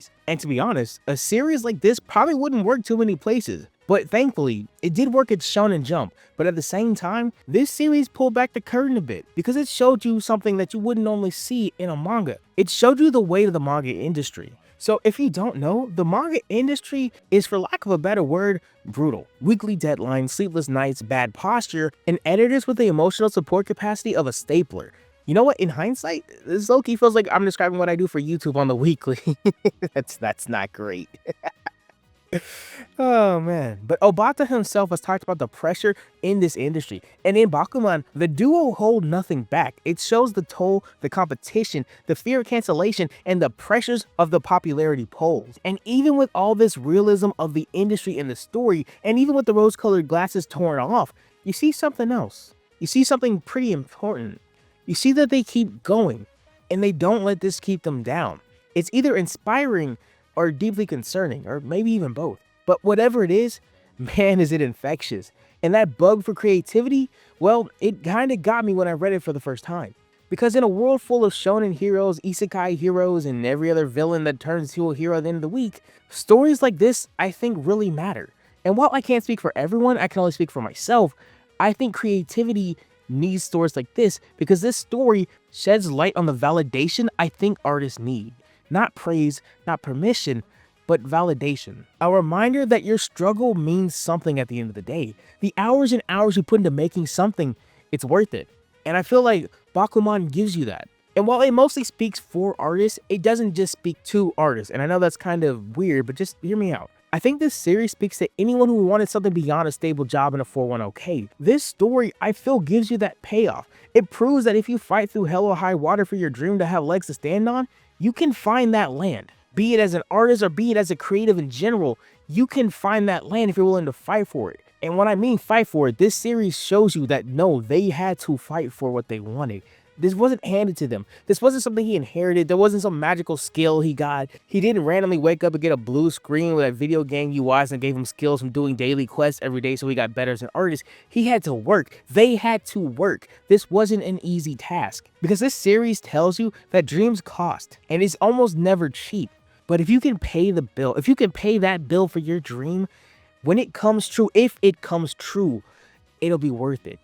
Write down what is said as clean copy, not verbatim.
series. And to be honest, a series like this probably wouldn't work too many places. But thankfully, it did work at Shonen Jump. But at the same time, this series pulled back the curtain a bit because it showed you something that you wouldn't normally see in a manga. It showed you the weight of the manga industry. So if you don't know, the manga industry is, for lack of a better word, brutal. Weekly deadlines, sleepless nights, bad posture, and editors with the emotional support capacity of a stapler. You know what? In hindsight, this low-key feels like I'm describing what I do for YouTube on the weekly. That's not great. Oh man. But Obata himself has talked about the pressure in this industry. And in Bakuman, the duo hold nothing back. It shows the toll, the competition, the fear of cancellation, and the pressures of the popularity polls. And even with all this realism of the industry and the story, and even with the rose-colored glasses torn off, you see something else. You see something pretty important. You see that they keep going, and they don't let this keep them down. It's either inspiring or deeply concerning, or maybe even both. But whatever it is, man, is it infectious. And that bug for creativity, well, it kinda got me when I read it for the first time. Because in a world full of shonen heroes, isekai heroes, and every other villain that turns to a hero at the end of the week, stories like this, I think, really matter. And while I can't speak for everyone, I can only speak for myself, I think creativity needs stories like this because this story sheds light on the validation I think artists need. Not praise, not permission, but validation. A reminder that your struggle means something at the end of the day. The hours and hours you put into making something, it's worth it. And I feel like Bakuman gives you that. And while it mostly speaks for artists, it doesn't just speak to artists. And I know that's kind of weird, but just hear me out. I think this series speaks to anyone who wanted something beyond a stable job and a 401k. This story, I feel, gives you that payoff. It proves that if you fight through hell or high water for your dream to have legs to stand on, you can find that land. Be it as an artist or be it as a creative in general, you can find that land if you're willing to fight for it. And when I mean fight for it, this series shows you that no, they had to fight for what they wanted. This wasn't handed to them. This wasn't something he inherited. There wasn't some magical skill he got. He didn't randomly wake up and get a blue screen with a video game UIs and gave him skills from doing daily quests every day so he got better as an artist. He had to work. They had to work. This wasn't an easy task. Because this series tells you that dreams cost, and it's almost never cheap. But if you can pay the bill, if you can pay that bill for your dream, when it comes true, if it comes true, it'll be worth it.